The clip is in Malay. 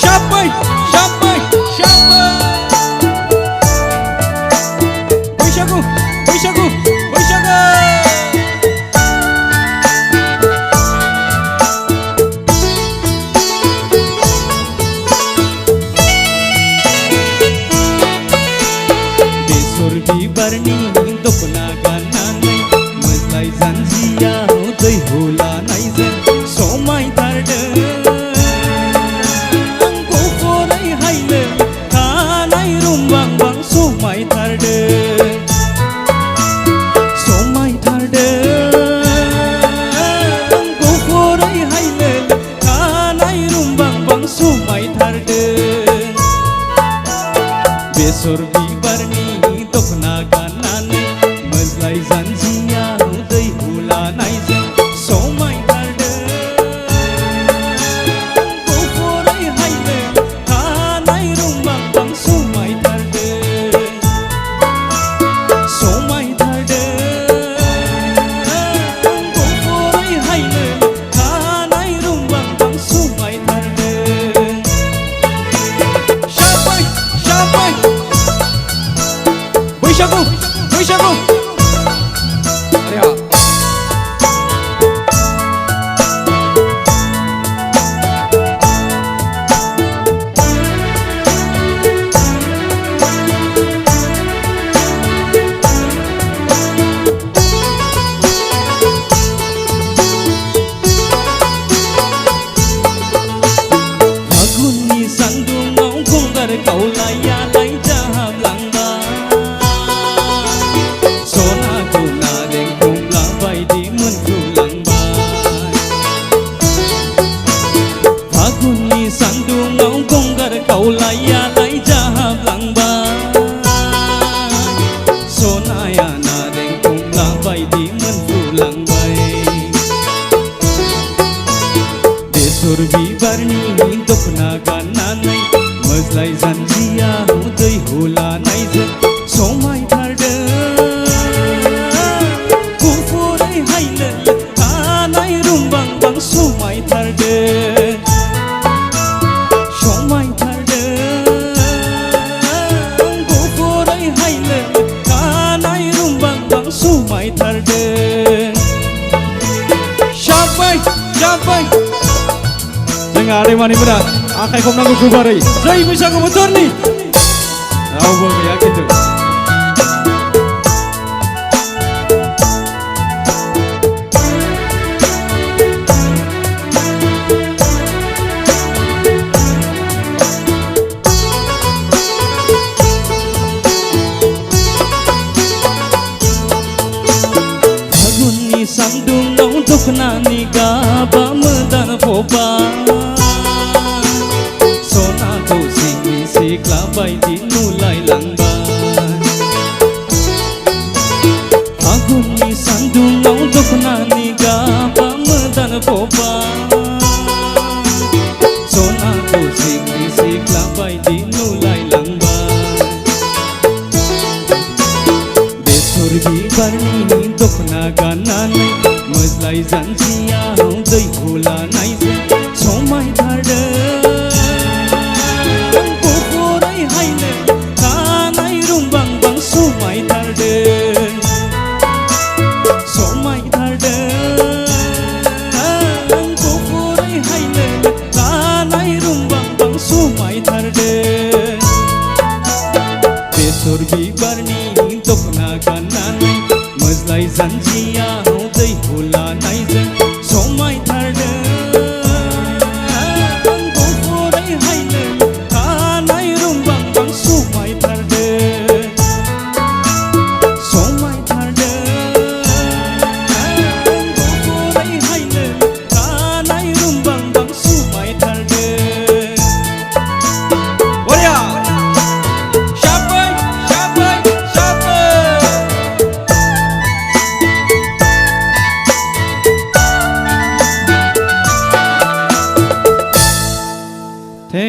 Siapay, siapay, siapay. Bwisagu, Bwisagu, Bwisagu. Besor bibarni dopna gananai mazlai zanjiyaw dai holanai zen somai tarde goforai haile kanai rumbang bang somai tarde somai tarde goforai haile kanai rumbang bang somai tarde besor bibarni dopna gananai mazlai zanjiyaw dai holanai zen somai tarde goforai haile kanai rumbang bang somai tarde somai tarde goforai haile kanai rumbang bang somai tarde. Siapay, siapay. Bwisagu, Bwisagu. Ayo. Fagunni sandungaw gonggar kaulayalay jahab langba. Sona guna deng kumla bay di mentulang bay. Fagunni sandungaw gonggar kaulayalay jahab langba. Sona yana deng kumla bay di mentulang bay. Besor bibarni dopna gananai mazlai zanjiyaw dai holanai zen somai tarde goforai haile kanai rumbang bang somai tarde somai tarde goforai haile kanai rumbang bang somai tarde. Siapay, siapay. Dengar mani muda, akai kau nanggu kubarai. Jai Bwisagu motor ni. Tahu boleh ya gitu. Fagunni sandungaw dukna ni gaba medan foba.